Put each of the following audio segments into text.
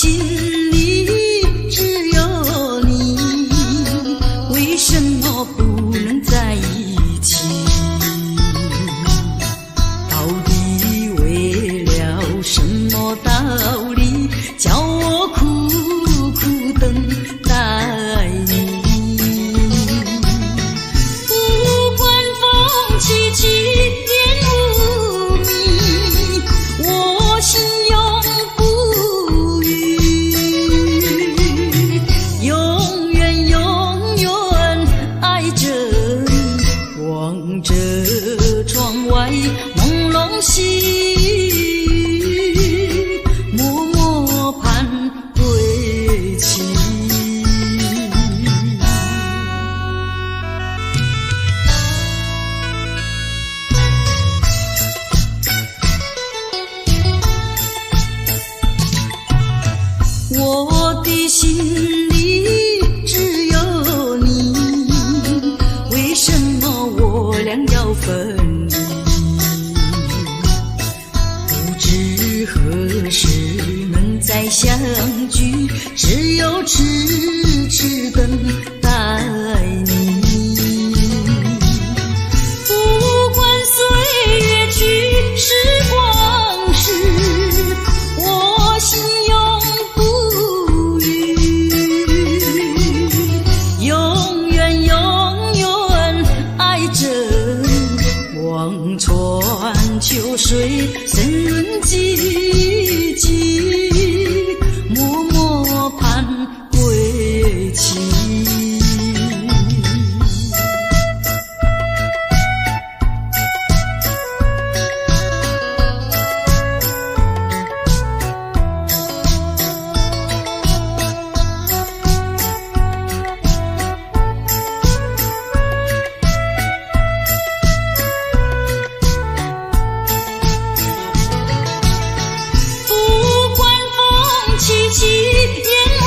心里只有你，为什么不能在一起？到底为了什么道理，叫我苦苦等待你？不管风起起，烟雾迷，我心永不渝，永远永远爱着你，望着窗外朦胧细雨，默默盼归期。我的心里只有你，为什么我俩要分离？不知何时能再相聚，只有痴痴等待你。不管岁月去，时光逝，我心永不渝，永远永远爱着你，望穿秋水，深润寂寂，默默盼归期。不管风起起，烟雾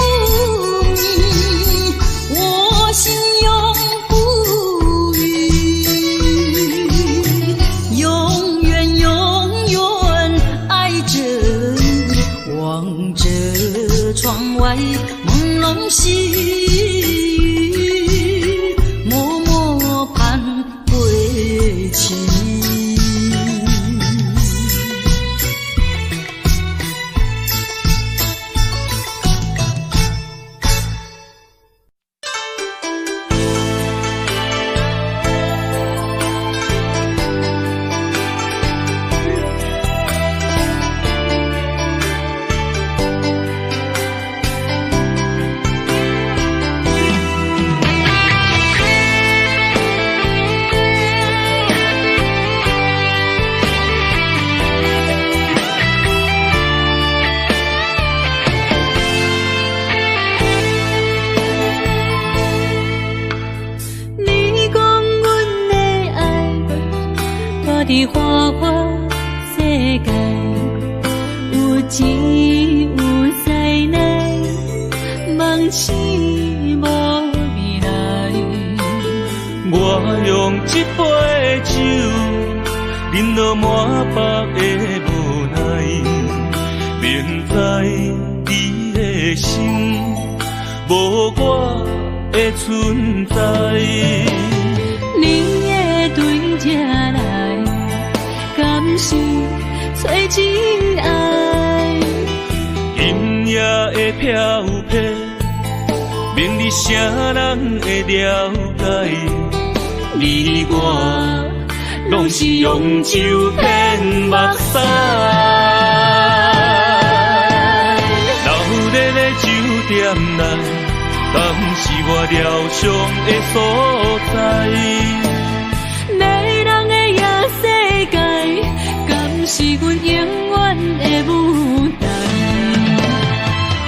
迷，我心永不渝，永远永远爱着你，望着窗外朦胧细雨，默默盼归期。的花花世界，有钱有才能，梦醒无未来。我用一杯酒，饮落满腹的无奈，明知你的心无我的存在。你的对这来，敢是找真爱？今夜的飘泊，明日啥人会了解？你我拢是用酒骗目屎，流热的酒店内，敢是我疗伤的所在？迷人的夜世界，敢是阮永远的舞台？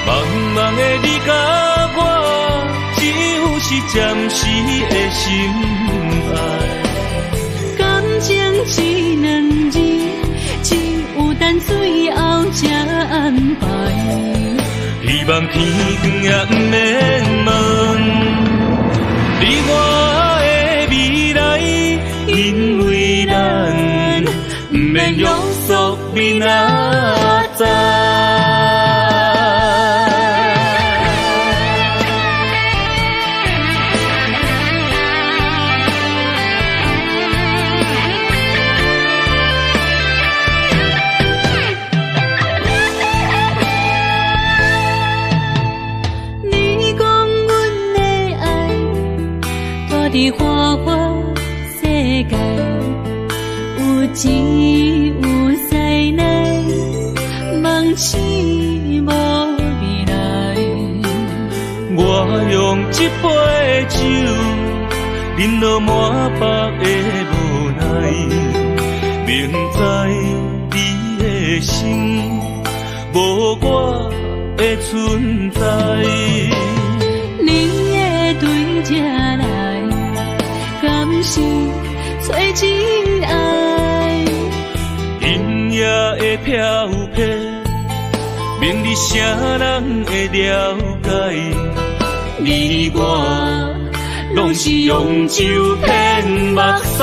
茫茫的你甲我，只有是暂时的心爱。感情只两字，只有等最后才安排。希望天光也不免问，你我的未来，因为咱不免约束明仔载。忍落满腹的无奈，明知你的心无我的存在。你的对这来，敢是找真爱？音乐的飘飘，明日谁人会了解？你我拢是用酒骗目屎，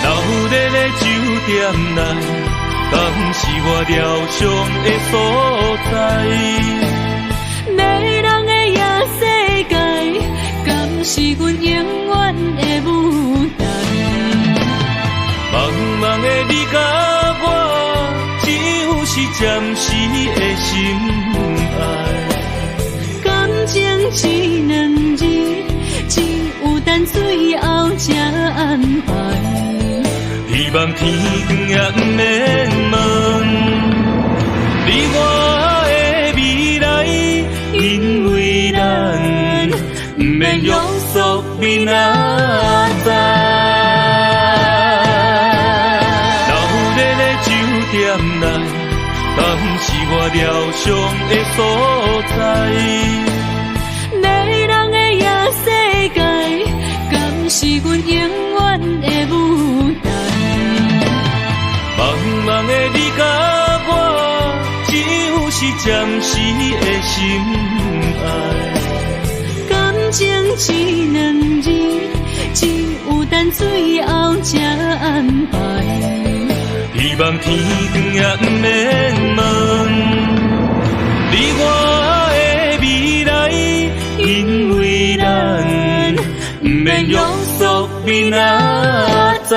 留伫咧酒店内，敢是我疗伤的所在？迷人的夜世界，敢是阮永远的舞台？茫茫的你甲我，只有是暂时的心爱。感情只两字，只有等最后才安排。希望天光也不免问你我的未来，因为咱不免约束明仔载。留伫咧酒店内，敢是我疗伤的所在？迷人的夜世界，敢是阮永远的舞台？茫茫的你甲我，只有是暂时的心爱。感情只两字，只有等最后才安排。希望天光也不免问你我的未来，因为咱不免约束明仔载。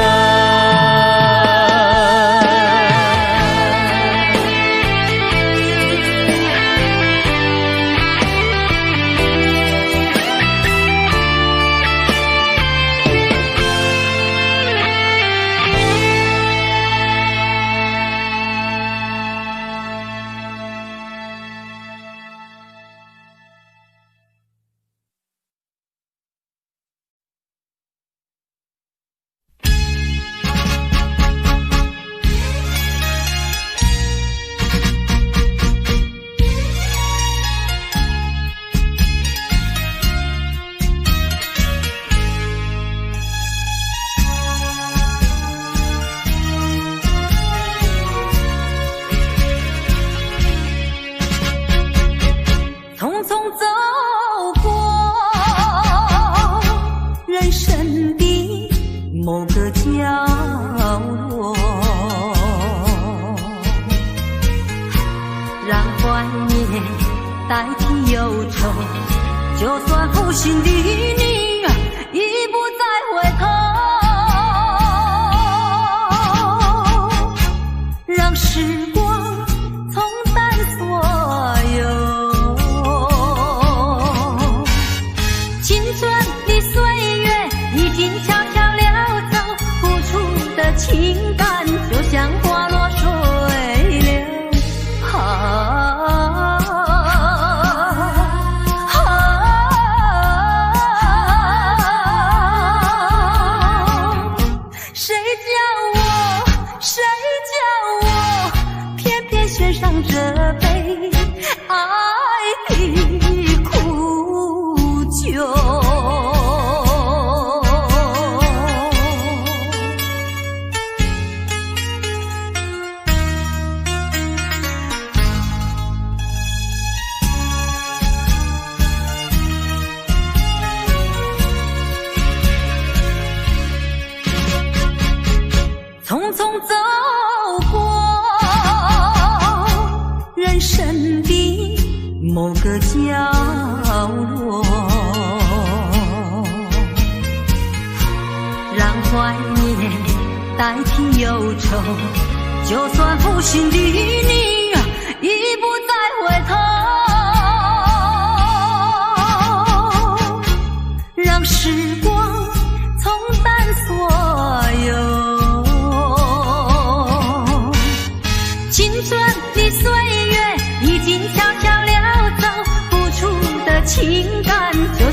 情感就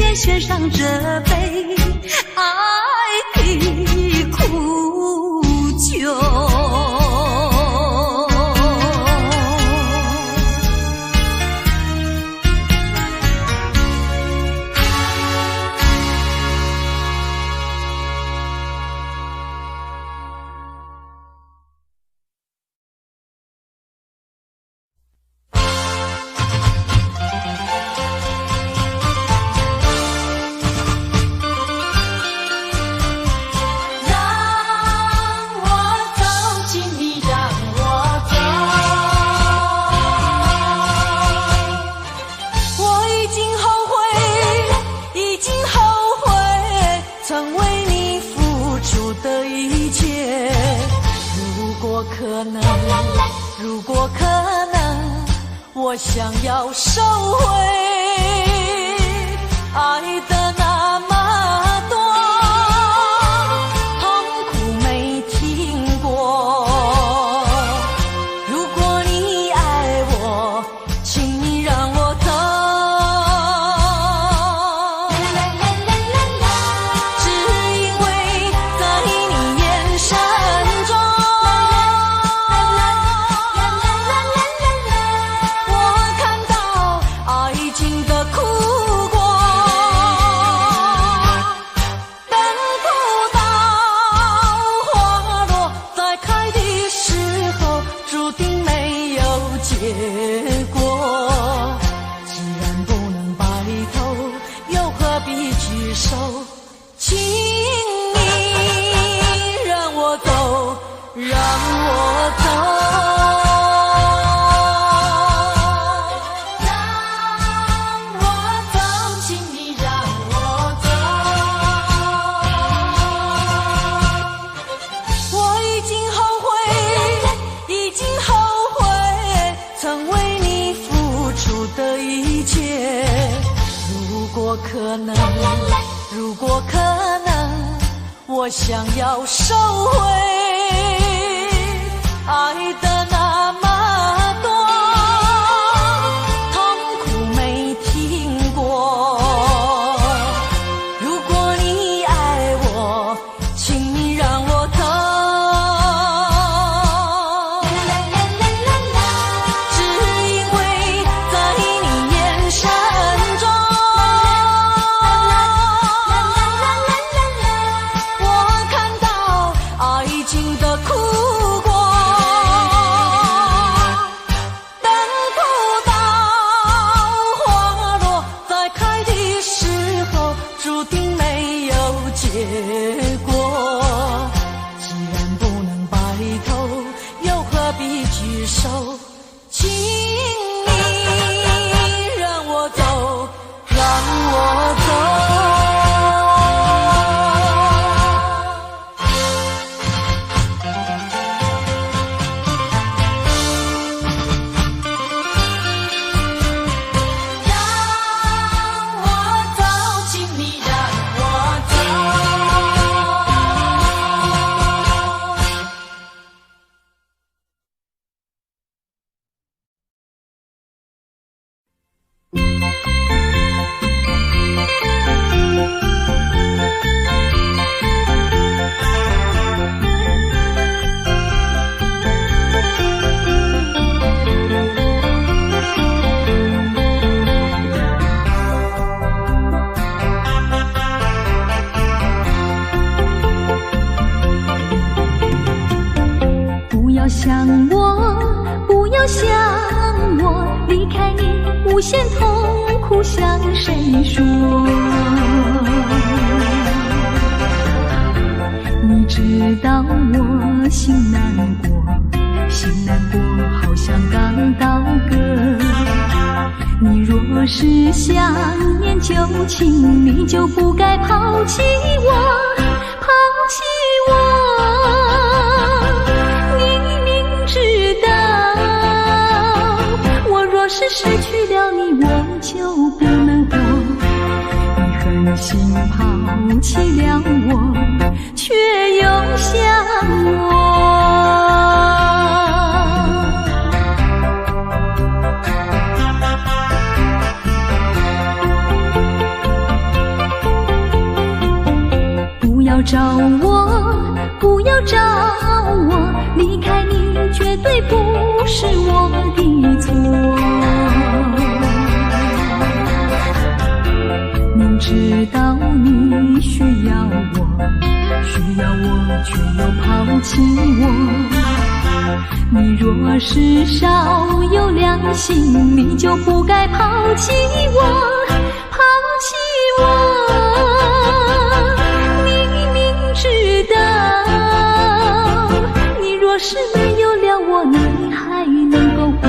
也献上这杯爱的苦酒。如果可能，我想要收回爱的那么多，痛苦没听过。如果你爱我，请你让我走。只因为在你眼神中，结果既然不能白头，又何必举手？请你让我走，让我走。如果可能，我想要收回爱的那么多，痛苦没听过。如果你爱我，请你让我走。只因为在你眼神中，结果既然不能白头，又何必举手？请你让我走，让我走。无限痛苦向谁说？你知道我心难过，心难过好像刚到歌。你若是想念旧情，你就不该抛弃我，抛弃我。你明知道我若是失去了你，我就不能活。你狠心抛弃了我，却又想我。找我，不要找我，离开你绝对不是我的错。明知道你需要我，却又抛弃我。你若是少有良心，你就不该抛弃我，抛弃我。你明知道，你若是没有了我，你还能够活。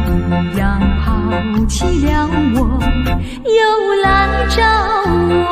你一样抛弃了我，又来找我。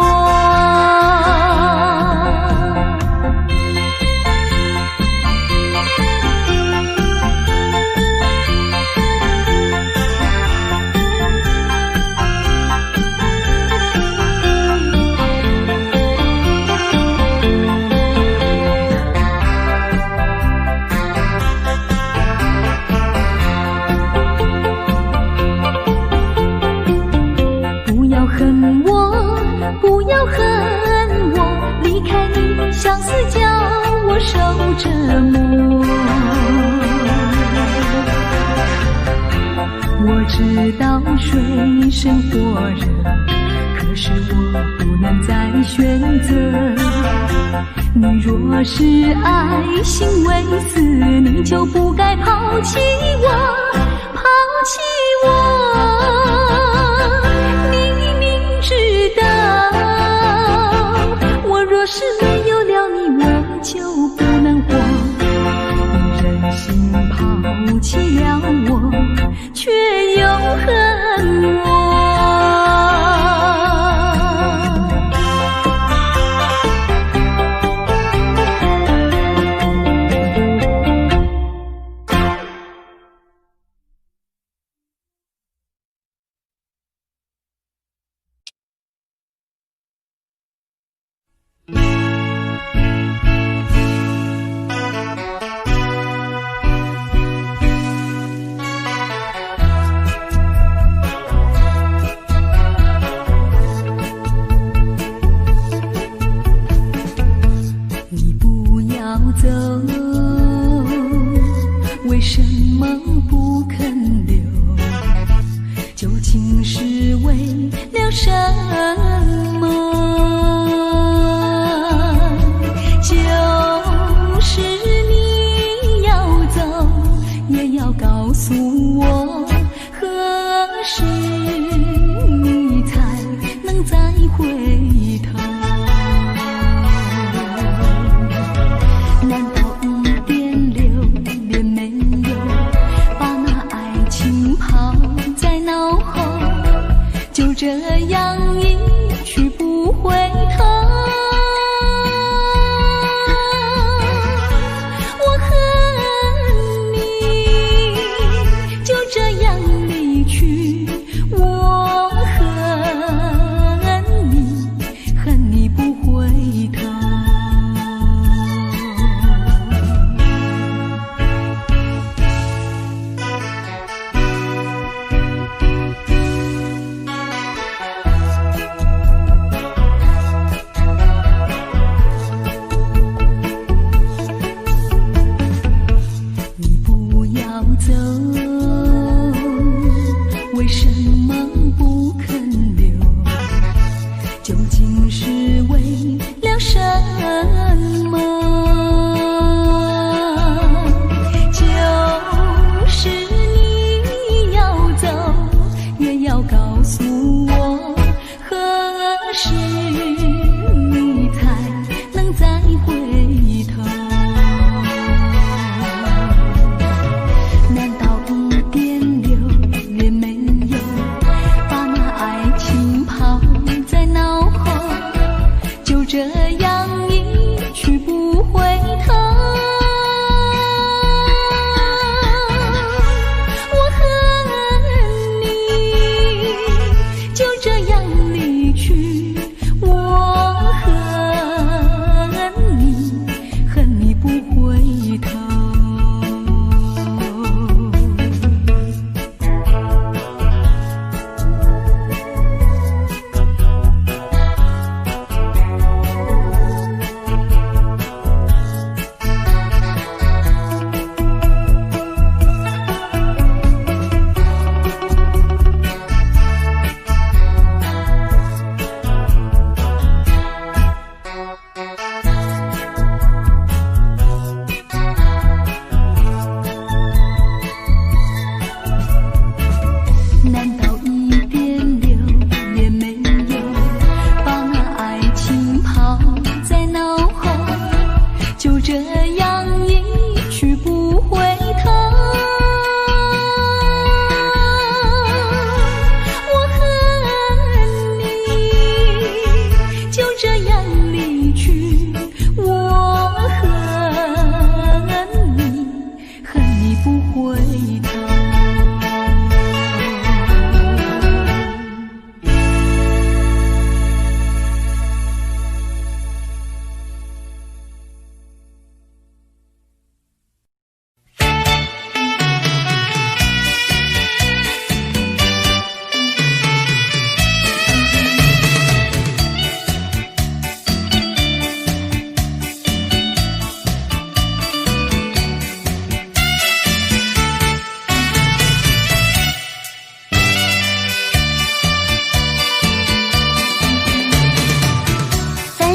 不要恨我，离开你相思叫我受折磨。我知道水深火热，可是我不能再选择。你若是爱心为死，你就不该抛弃我，抛弃我。若是没有了你，我就不能活。你忍心抛弃了我，却又恨我。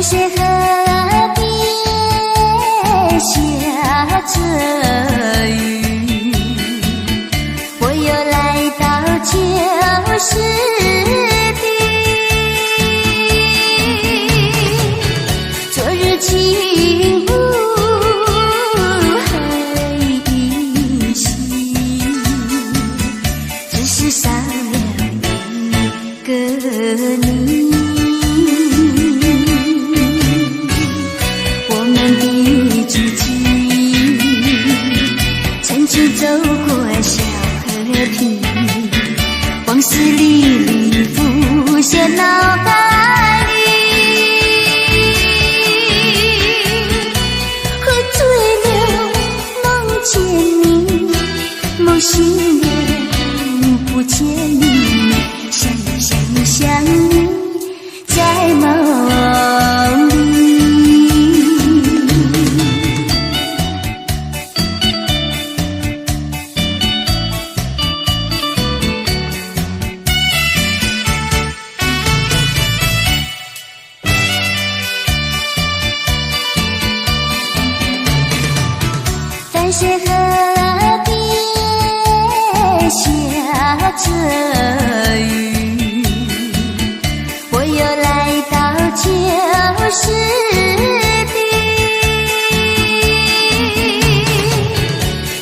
些河边下着雨，我又来到旧时地。昨日轻雾黑依稀，只是少了一个你。走过小河堤，往事历历浮现脑海里，喝醉了梦见你，梦醒了不见你，想你在梦里。淡水河边下着雨，我又来到旧时地。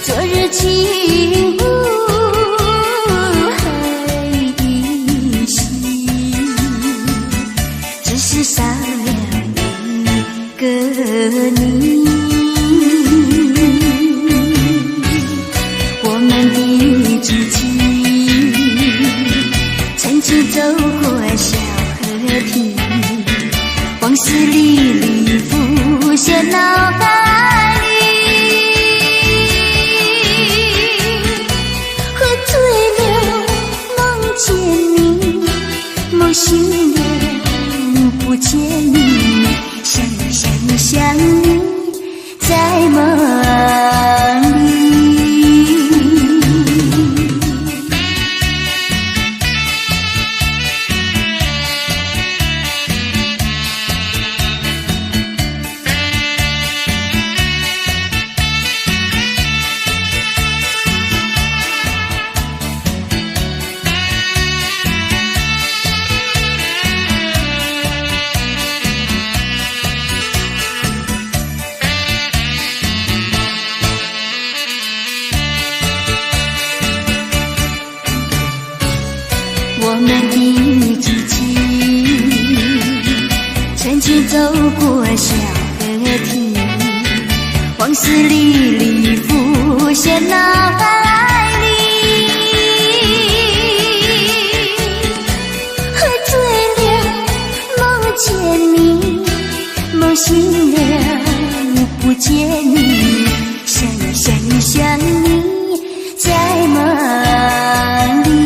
昨日轻雾黑依稀，只是少了一个你。走过小河堤，往事历历浮现脑海里，喝醉了梦见你，梦醒了不见你，想你在梦里。我们的知己，曾经走过小河堤，往事历历浮现脑海里，喝醉了梦见你，梦醒了不见你，想你在梦里。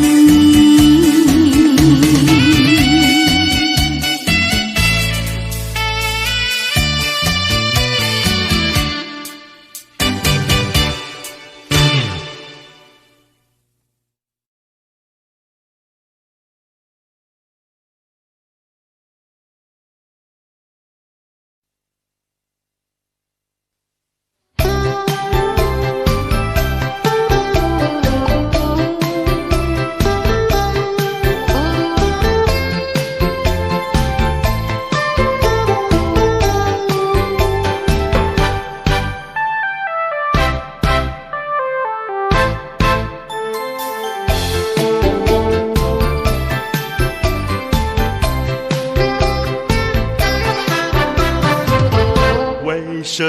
为什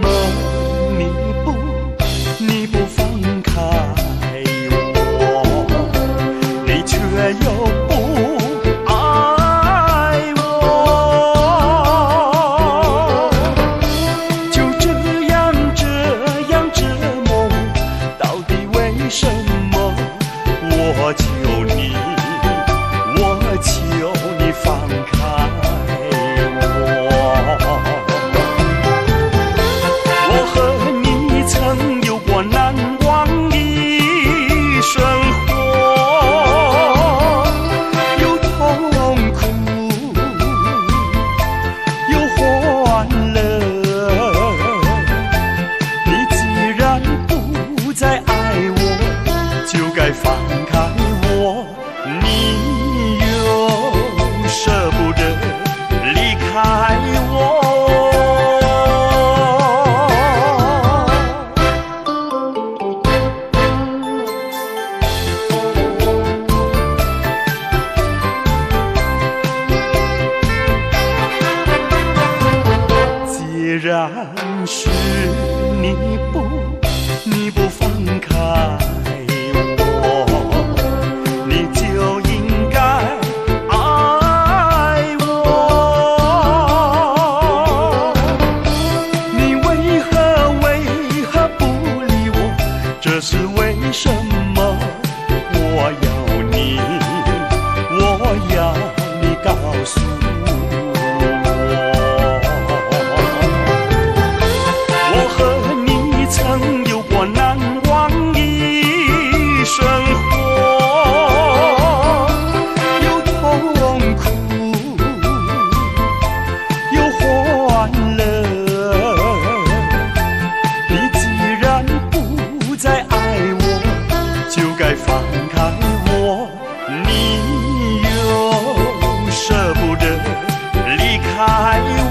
么你不放开我，你却又不爱我？就这样折磨，到底为什么？我求你放开我。然是你不放开我，你就应该爱我。你为何不理我？这是为什么？我要你告诉我。我和你曾有过难忘的生活，有痛苦，有欢乐。你既然不再爱我，就该放开我。你又舍不得离开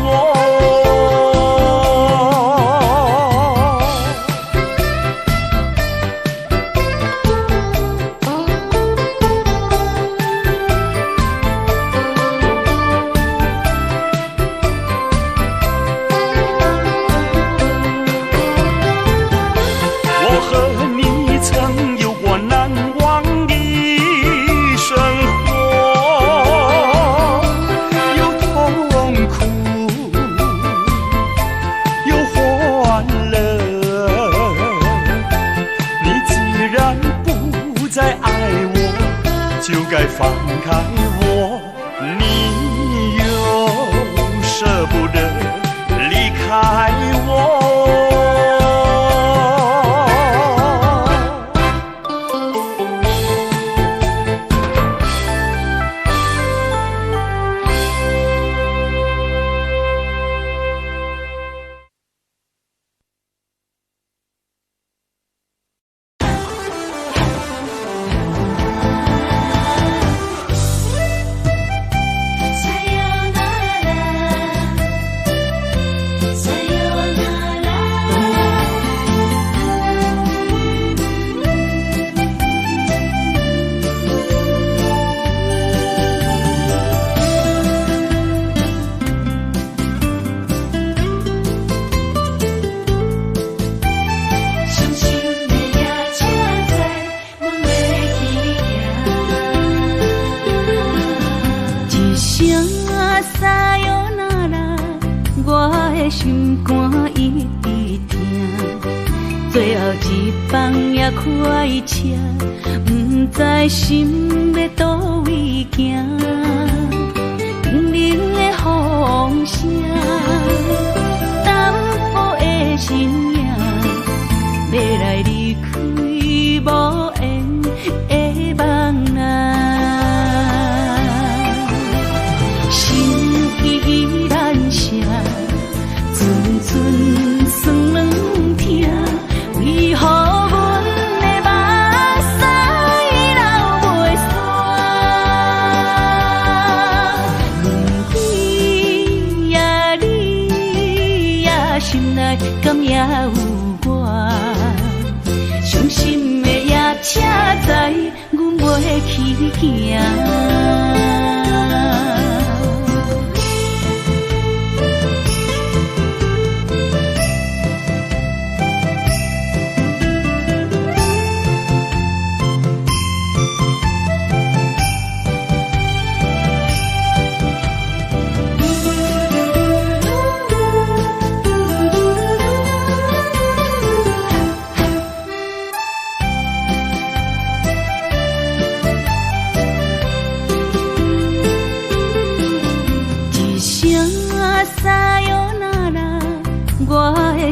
我。我和你曾有过难忘的生活，有痛苦，有欢乐。你既然不再爱我，就该放开我。你又舍不得离开我。心肝一直疼，最后一放也快车，不知心要倒位行。冷冷的风声，淡薄的身影，要来离开无缘的梦啊，心依然舍。阵阵酸软疼，为何阮的目屎流袂煞？问你呀，你呀，心内敢也有我？伤心的夜车载，阮袂去行。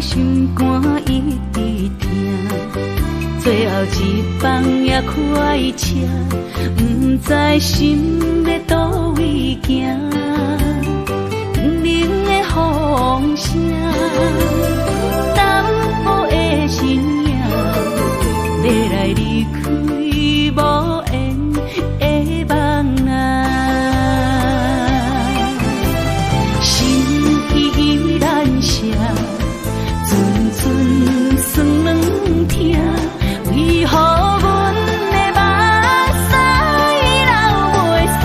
心肝一直疼，最后一放也快车，不知心要倒位行。冷冷的风声，淡薄的身影，要来离开无缘的梦啊，心依然舍。阵酸软疼，为何阮的目屎流袂煞？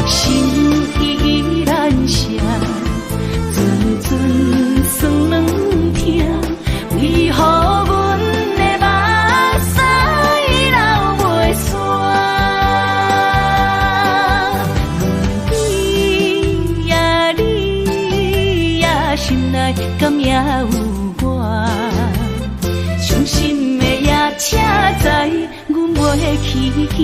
心依然伤，阵阵酸软痛，为何阮的目屎流袂煞？阮对你也心内敢也有我，伤心的也车载阮袂去行。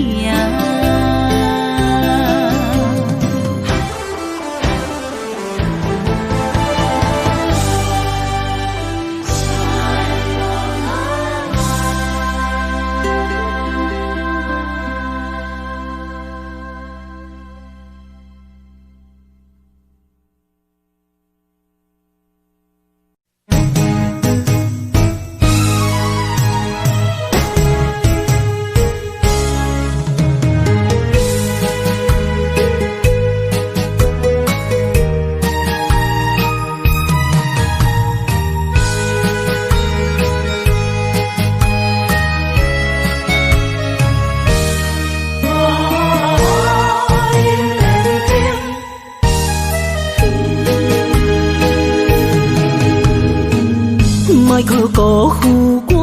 莫可辜负我，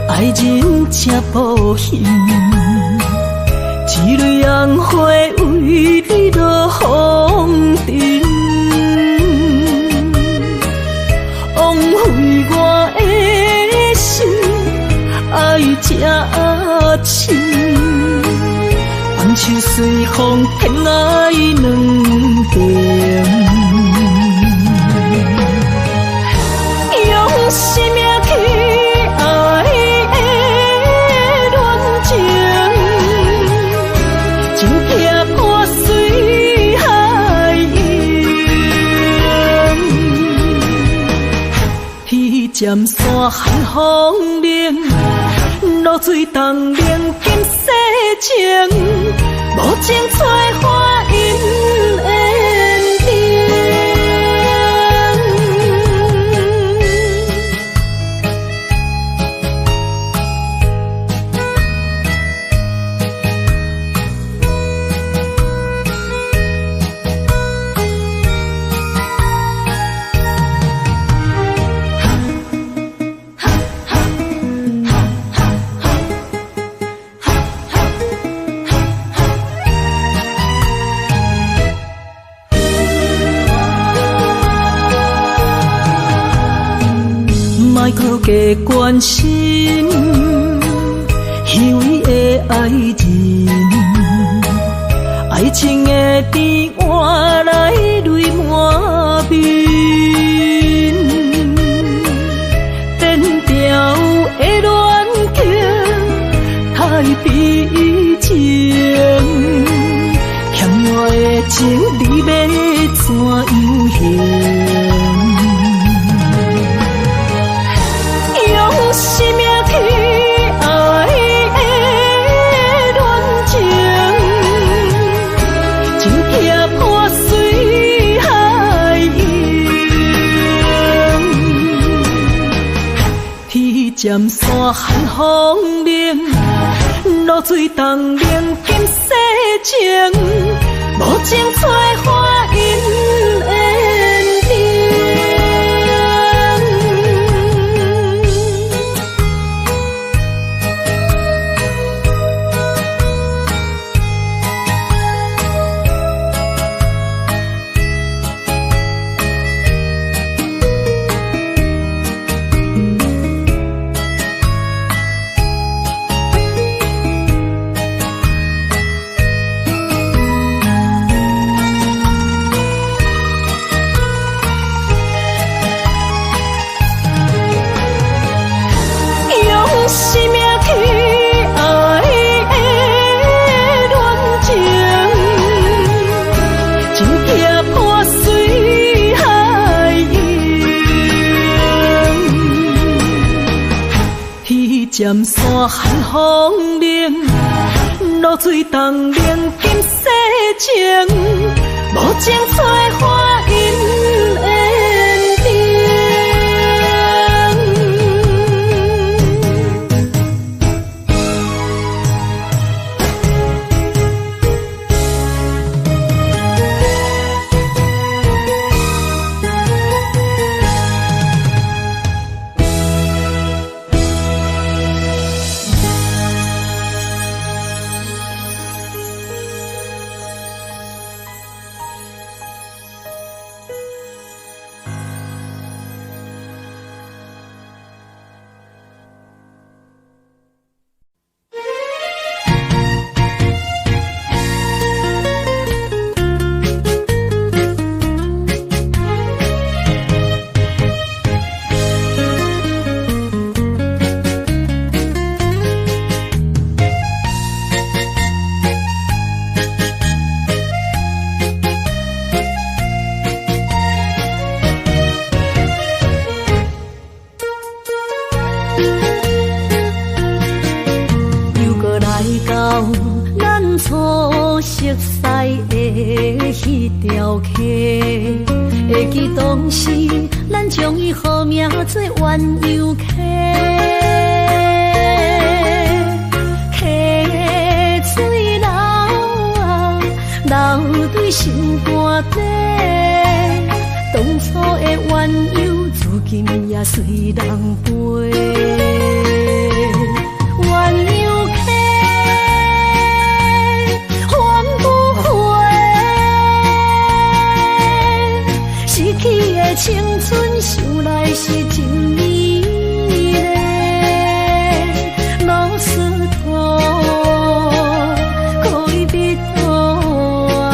爱人才保险，一蕊红花为你落风尘，枉费我的心，爱这深，放手随风偏爱两边。用生命去爱的恋情，情劈破水海涌，彼站山寒风冷，露水东冷金世情，无情催花因缘定。莫可加关心，虚伪的爱人，爱情的甜换来泪满面，颠调的恋情太悲情，欠我的情你要怎样还？生命去爱的恋情，情劈破水海涌，彼站山寒风冷，露水东冷金世情，无情催花因缘定。生命去爱的恋情，情劈破水海涌，彼站山寒风冷，露水东冷金世情，无情催花因缘定。咱初熟悉的迄条溪，会记当时咱将伊号名做鸳鸯溪。溪水流啊，流对心肝底。当初的鸳鸯，如今也随人飞。鸳鸯溪，还不回。失去的青春，想来是真美丽。老师徒，可以比多啊。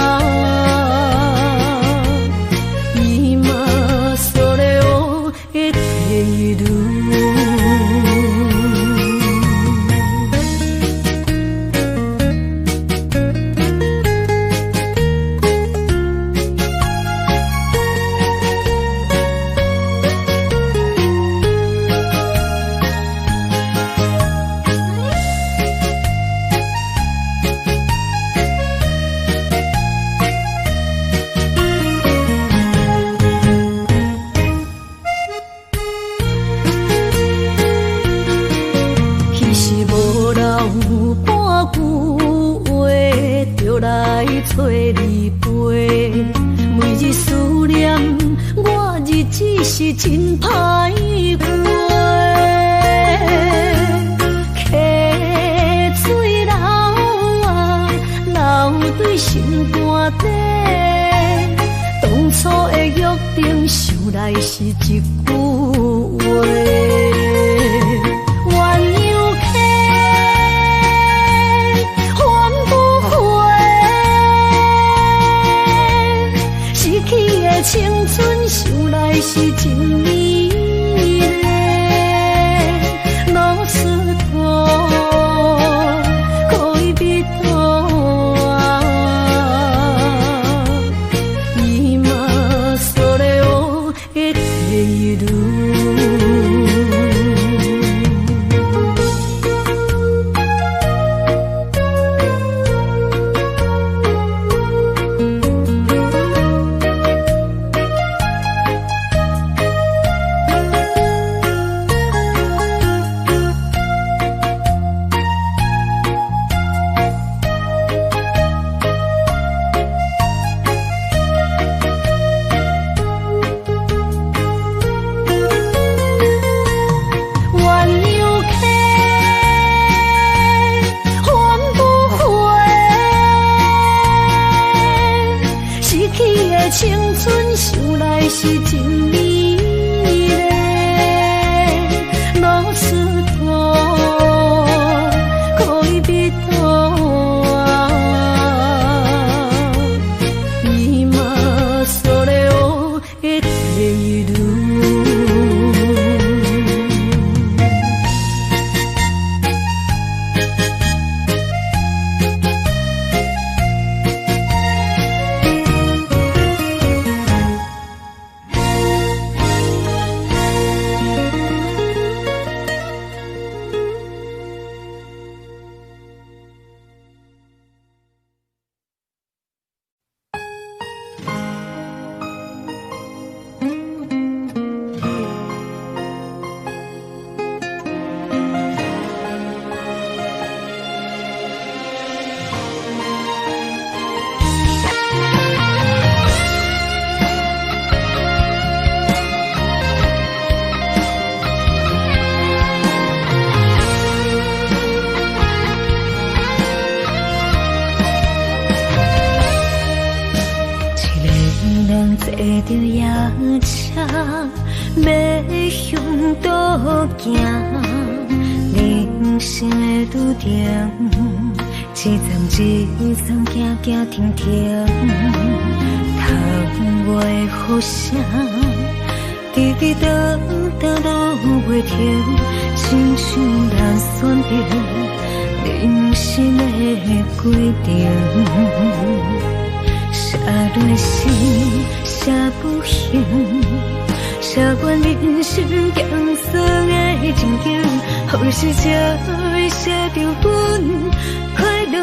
伊嘛所了的地路。找你陪，每日思念，我日子是真歹过。溪水流啊，流对心肝底。当初的约定，想来是一句话。青春想来是真美丽，老师徒可以比多啊，伊嘛所了的地路。青春想来是真美丽，老师徒可以比多啊，伊嘛所了的地路。坐着夜车，要向倒行。人生的路程，一站一站，行行停停。窗外的雨声，滴滴答答落袂停，亲像咱选定人生的规定。写落心，写不行，写完人生艰酸的情景，好事才会写着阮快乐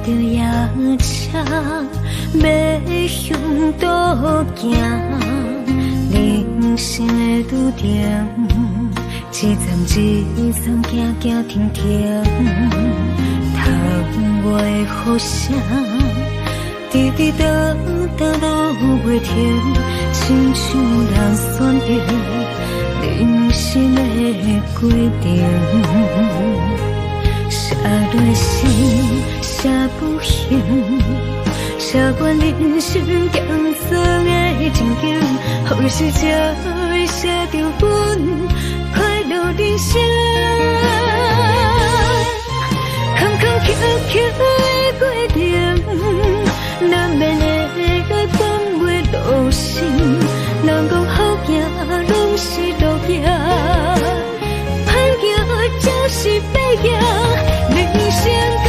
着夜车要向倒行，人生的拄点，一站一站行行停停，窗外的雨声，滴滴答答落袂停，亲像人选择人生的规定。写落心，写不行，写阮人生艰酸的情景，何时才会写着阮快乐人生？坎坎坷坷的过程，难免会放袂落心。人讲好行，拢是路行，歹行才是白行。人生到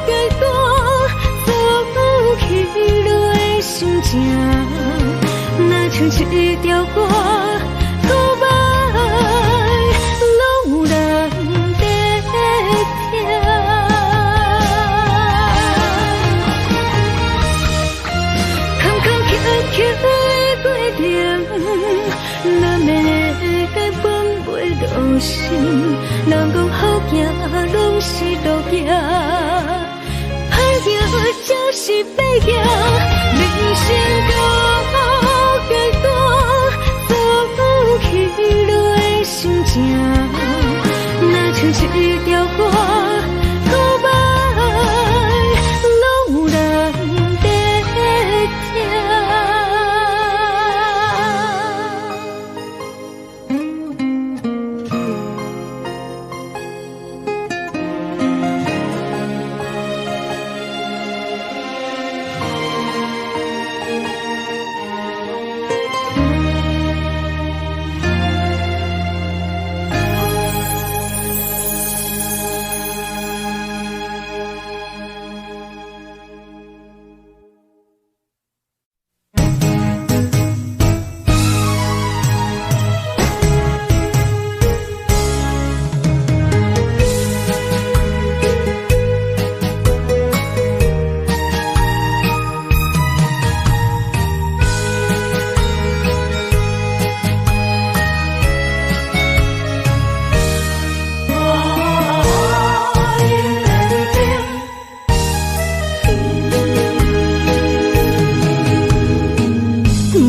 阶段，走起落的心情，若像一条歌，古板拢难得听。坎坎坷坷的过程，难免会放袂落心。人讲好行，拢是路行，歹行才是白行。人生到阶段，走起落的心情，若像一条歌，古板拢难得听。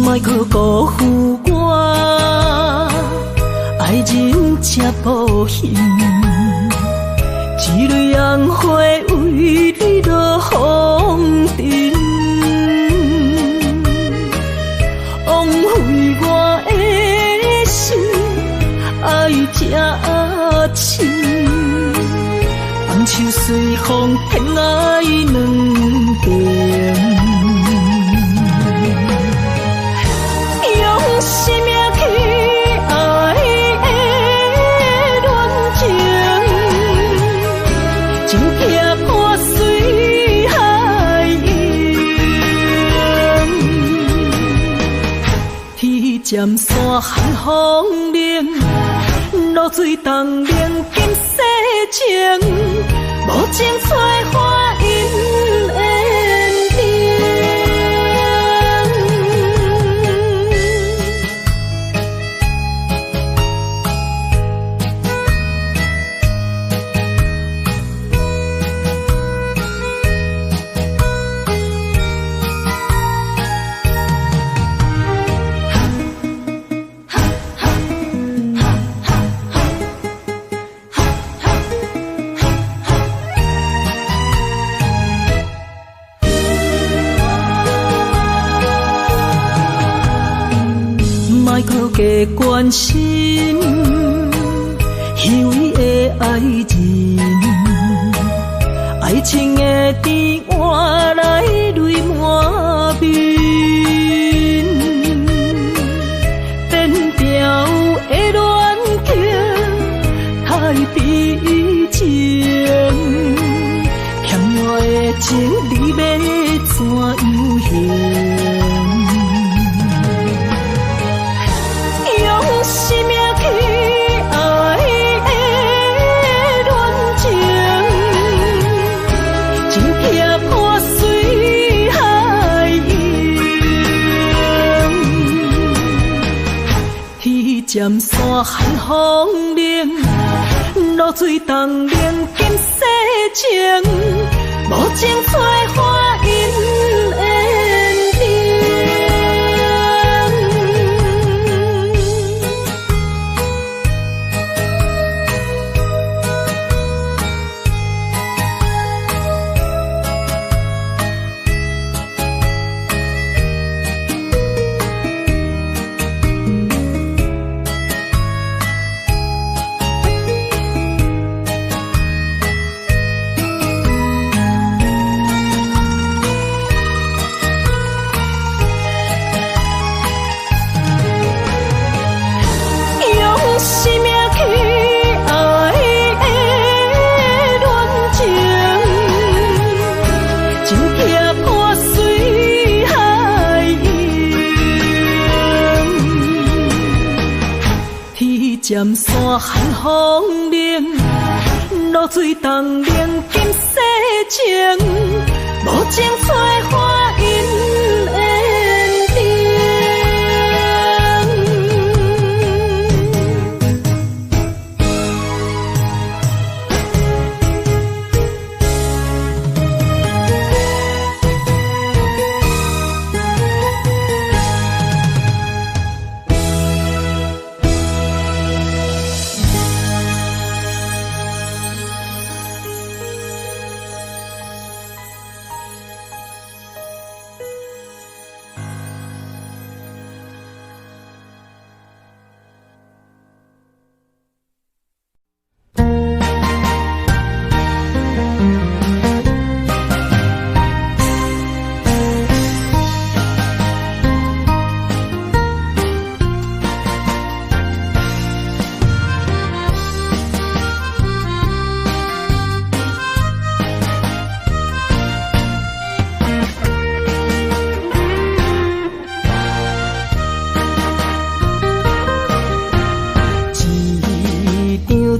莫可辜负我，爱人才保险。一蕊红花为你落风尘，枉费我的心，爱这深。放手随风，天涯两边。生命去爱的恋情，情撇破水海涌，天渐山寒风冷，露水冻冷今世情，无情催花因缘定。莫搁加关心虚伪的爱人，爱情的甜换来泪满面，变调的恋情太悲情，欠我的情你要怎样还？生命去爱的恋情，尖山寒风冷，露水东冷金世情，无情催花因缘定。尖山寒风冷，露水东冷金世情，无情催花因缘定。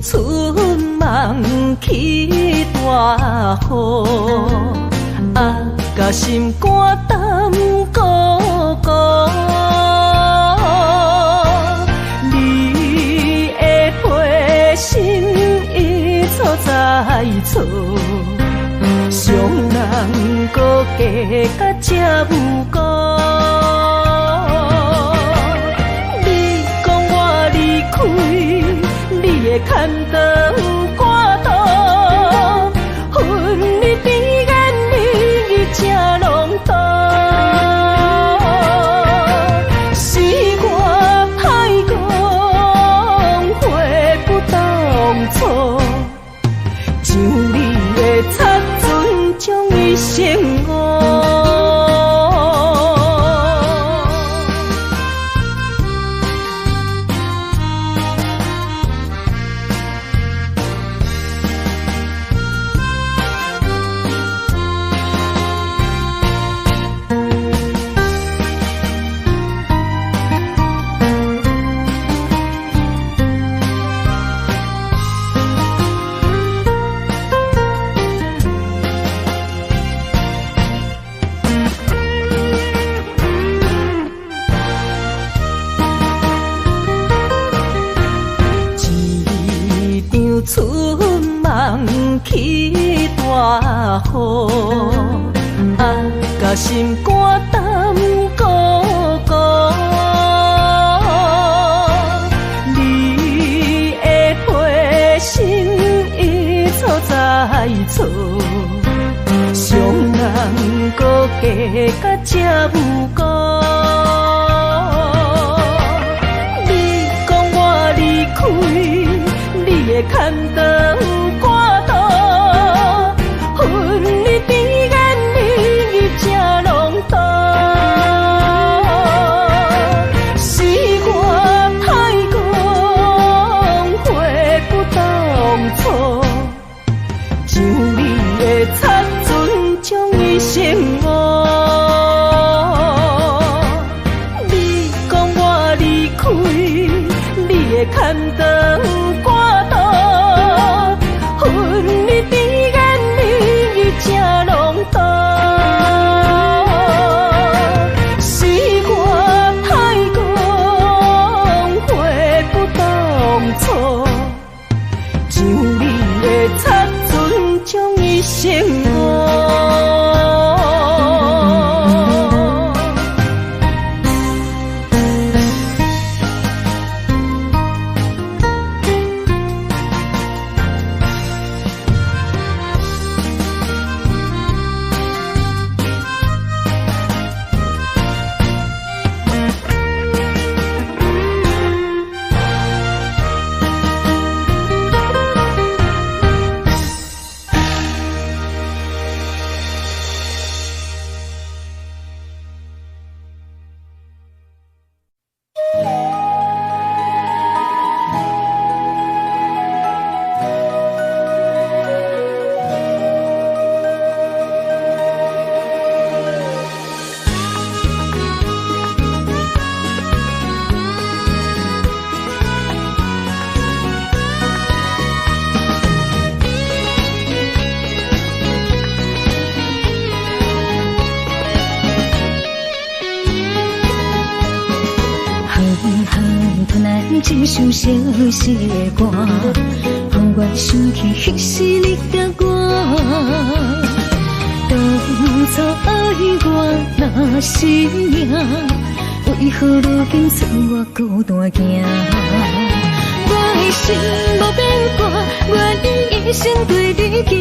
春梦起大雨，甲心肝胆孤孤。你的陪心已错在错，伤人搁加甲这无辜。你讲我离开，你的牵肠挂肚，恨你甜言蜜语这浓度，是我太讲悔不当初，像你的擦唇将伊生误。春梦起大雨，甲心肝胆孤孤。你的陪心已错在错，伤人搁加甲这无辜。你讲我离开，你的牵肠挂肚，恨你甜言蜜语这浓度，是我太讲悔不当初，像你的擦唇将伊生误。你讲我离开，你的牵肠挂肚，恨你甜言蜜语这浓度，是我太讲悔吞来一首小小的歌，让我想起彼时你甲我。当初爱我若是命，为何如今剩我孤单行？我的心无变卦，愿意一生对你行。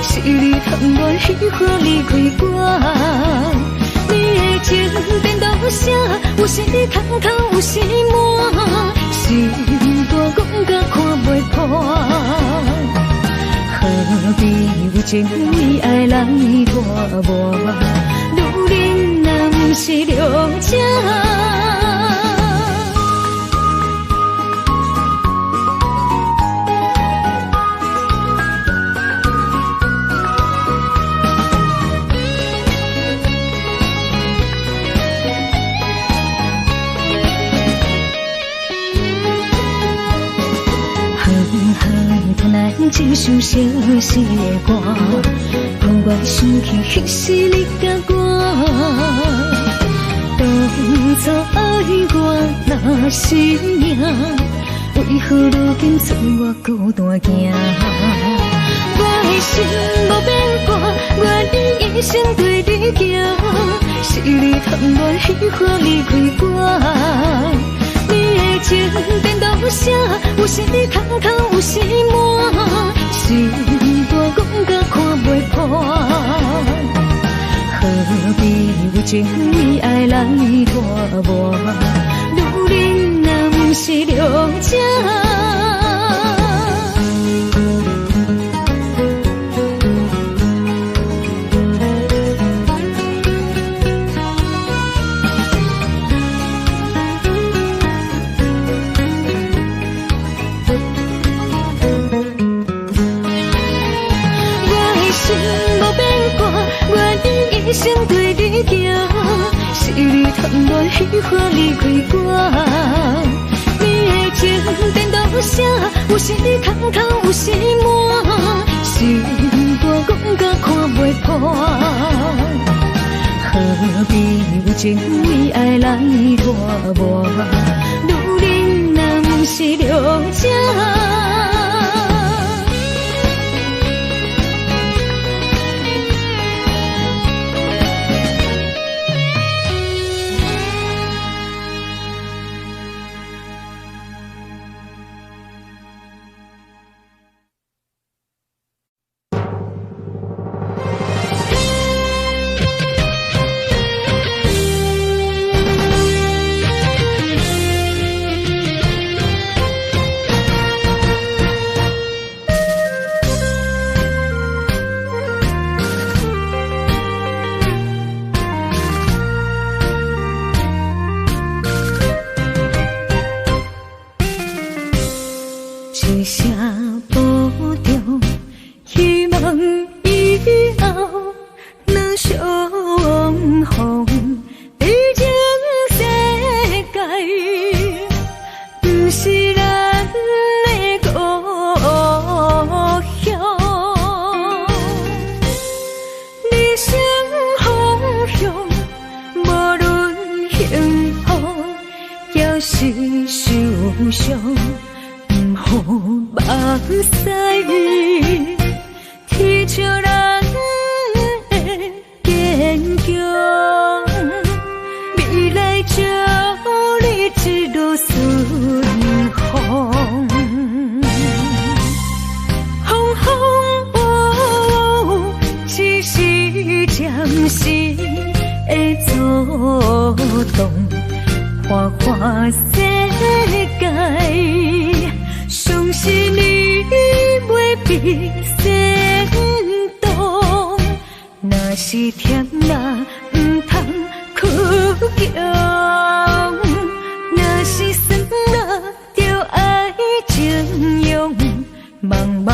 是你贪恋喜欢离开我，你的情颠倒写，有时空空，有时满，心肝讲甲看袂破。何必有情为爱来拖磨？女人若不是良者。一首小小的歌，让我想起彼时你甲我。当初爱我若是命，为何如今剩我孤单行？我的心无变卦，愿意一生对你行。是你贪恋喜欢离开我。你的情颠倒写，有时空空，有时满，心肝讲甲看袂破。何必有情为爱来拖磨？女人若不是良者。一生对你行，是你贪恋喜欢离开我。你的情颠倒写，有时空空，有时满，心肝讲甲看袂破。何必有情为爱来拖磨？女人若不是良者。一声保重，希望以后能相逢。毕竟世界不是咱的故乡，人生方向无论幸福也是受伤。目屎提出咱的坚强，未来祝你一路顺风。风雨只是暂时的作动，花花世界。相信你袂比先动，若是甜啦，唔通哭强；若是酸啦，就爱情用。茫茫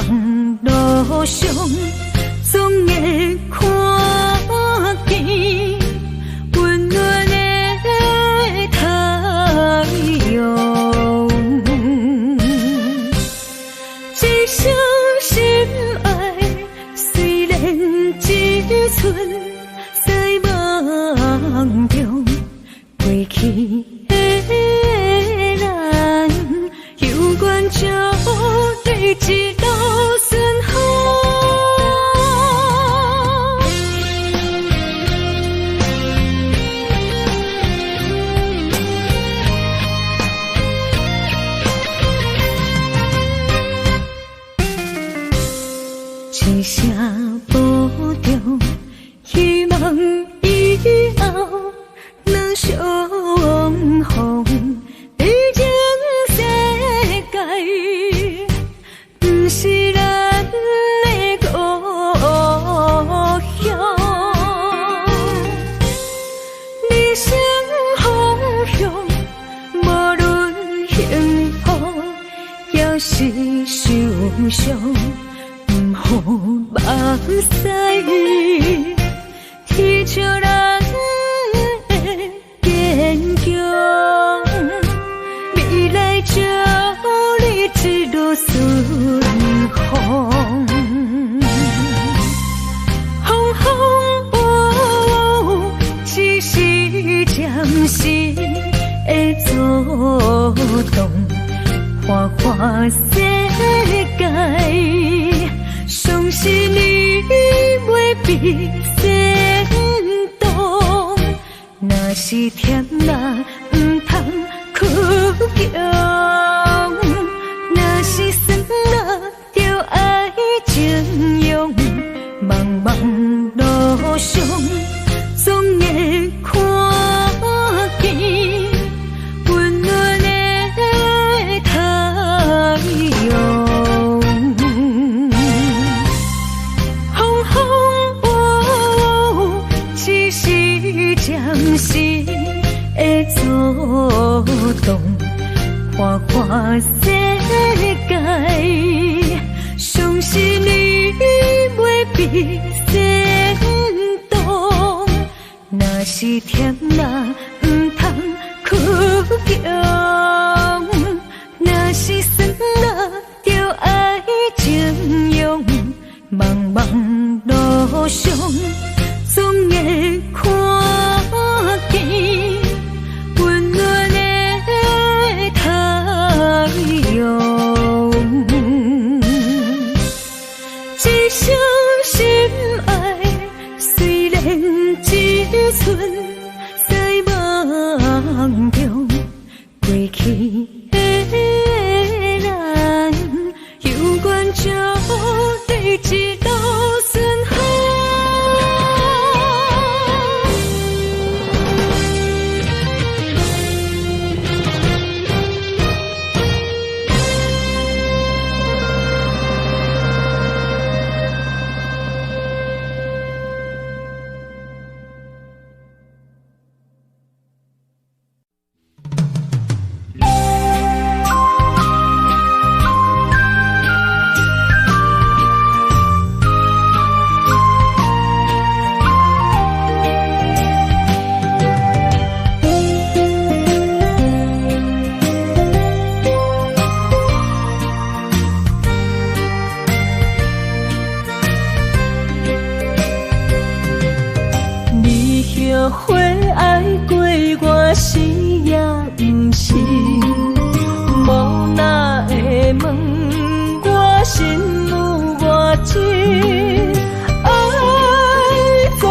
路上，总会看见温暖的太阳。一生心爱，虽然只存在梦中，过去的好，要是受伤，不好目屎，天笑人的坚强，未来祝你一路顺风。只是暂时的阻挡，花花世界，相信你袂比先动。若是甜辣，唔通哭强；若是酸辣，就爱情用。茫茫路上，总会看见温暖的太阳。风风雨雨，只是暂时的阻挡，花花世界，相信你袂比先动。若是甜辣，唔通哭强；若是酸辣，就爱情用。茫茫路上，总会看见温暖的太阳。一生心爱，虽然只剩在梦中，过去的咱，有缘就在一路顺风。会爱过我是也不是，无哪会问我心有偌深，爱总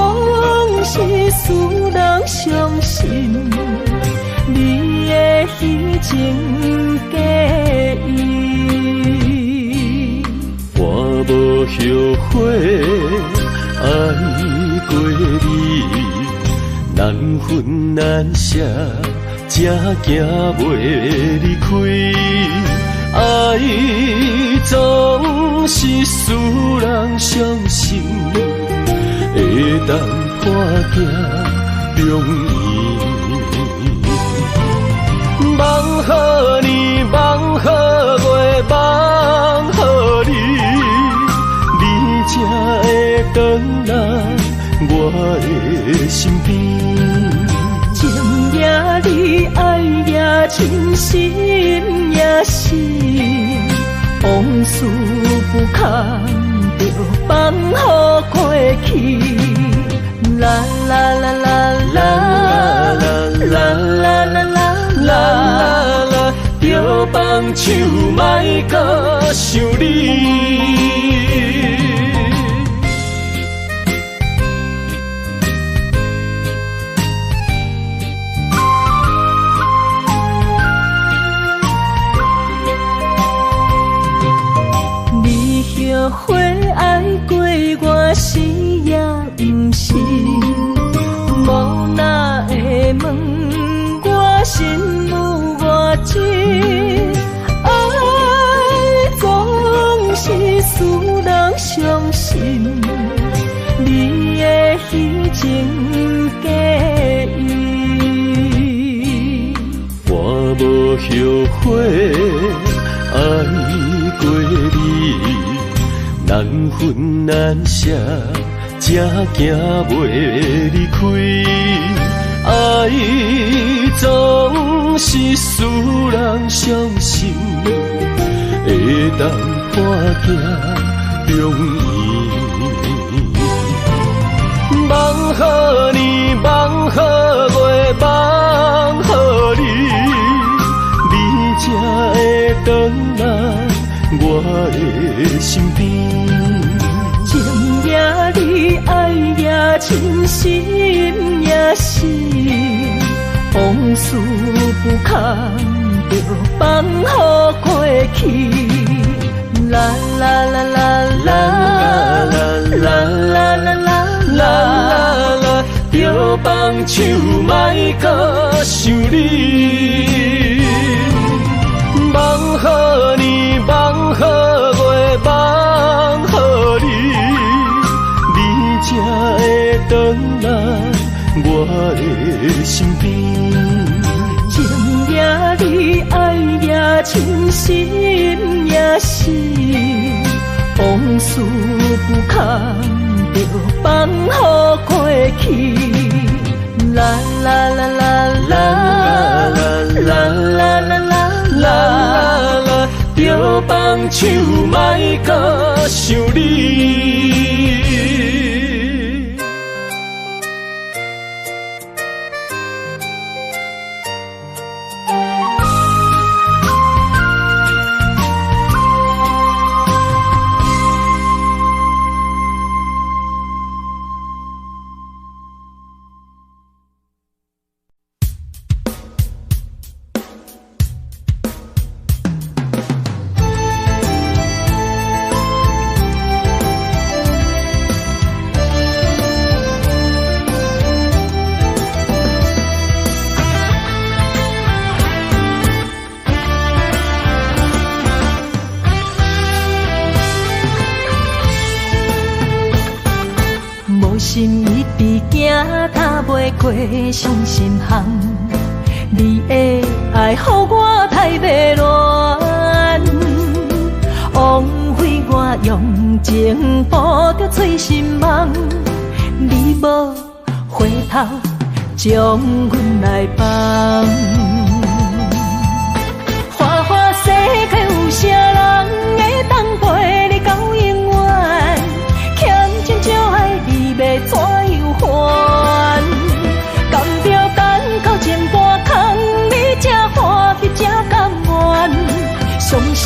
是使人伤心，你的虚情假意，我无后悔爱过你。难分难舍，才行袂离开。爱总是使人伤心，会当看行容易。望好你，望好月，望好你，你才会回来。我的身边，情也你，爱也真，心也是，往事不堪着放乎过去。啦啦啦啦啦啦啦啦啦啦啦，着放手莫搁想你。会爱过我是也不是，无哪会问我心有偌深，爱总是使人伤心，你的虚情假意，我无后悔爱过你，难分难舍，才行袂离开。爱总是使人伤心，会当看行容易。梦好年，梦好月，梦好你，你才会回来我的身边。情也你，爱也真，心也是，往事不堪就放乎过去。啦啦啦啦啦啦啦啦啦啦，就放手莫搁想你。梦好年，梦好月，梦好你，你才会回来我的身边。情也你，爱也真，心也是，往事不堪就放乎过去。啦啦啦啦啦啦啦啦啦啦，就放手莫搁想你。心一直行，踏袂过伤心巷。你的爱，予我太迷乱，枉费我用情付着碎心梦。你无回头，将阮来放。花花世界有啥人会当陪你到永远？欠情就爱你要怎样还？甘着等到前半空，你才欢喜才甘愿，伤心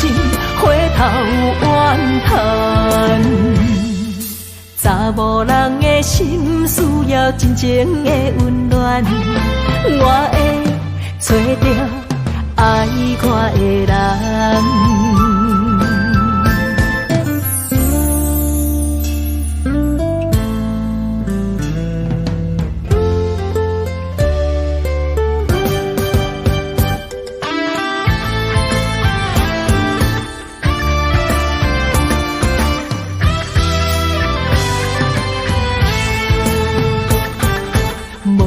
回头怨叹。查某人的心需要真情的温暖，我会找到爱我的人。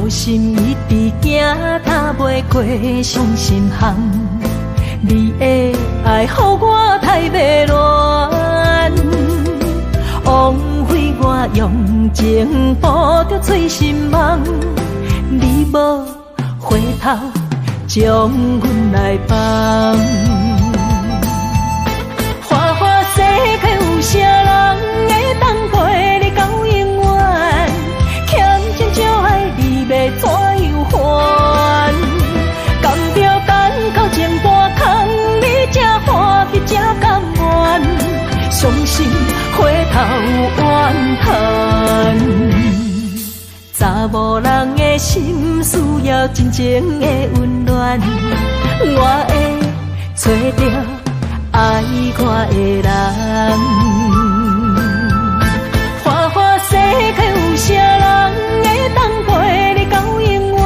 心一直行，踏袂过伤心巷。你的爱，予我太迷乱，枉费我用情付着碎心梦。你无回头，将阮来放。花花世界有啥人会当陪你到永远？欠情就爱你要怎样还？甘着等到前半空，你才欢喜才甘愿，伤心回头怨叹。查某人的心需要真情的温暖，我会找到爱我的人。花花世界有啥人会当陪你到永远？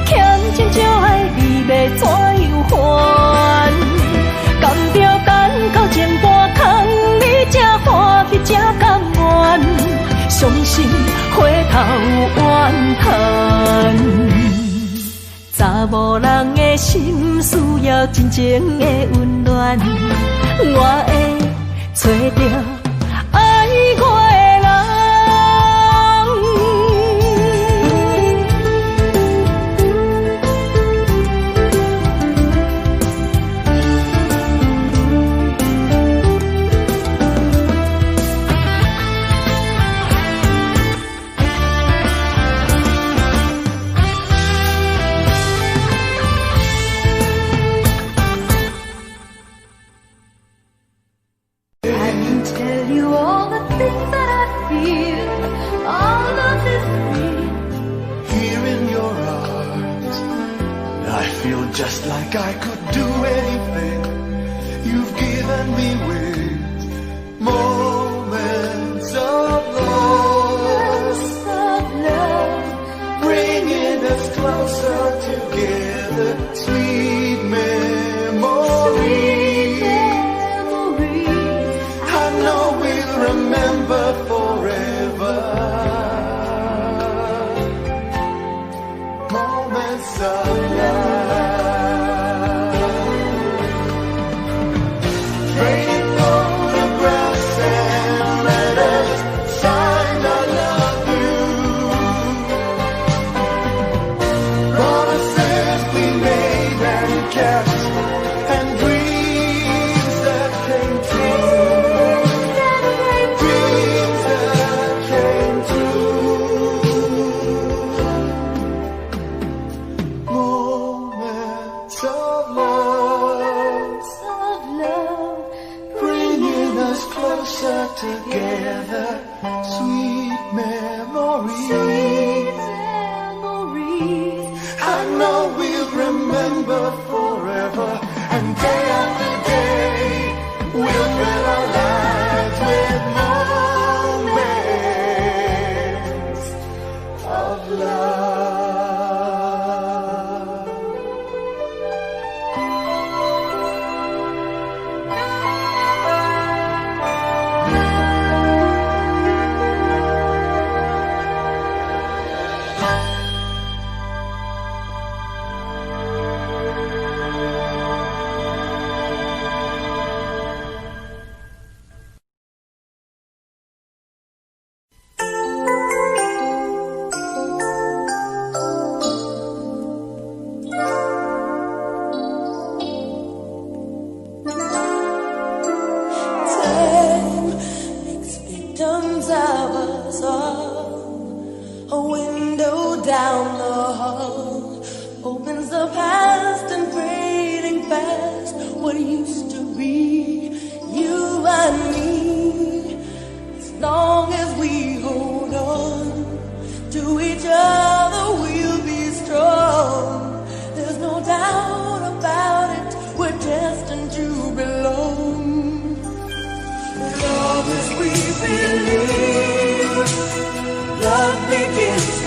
欠情就爱你要怎样还？甘着等到前半空，你才欢喜才甘愿，伤心回头怨叹。查某人的的心需要真情的温暖，我会找到爱我的人。Just like I could do anything you've given me with moments of love, bringing us closer together, sweet memories. I know we'll remember forever. Moments of love. Together, sweet memories. I know we'll remember forever, and day after day we'll fill our lives with moments of love. Love begins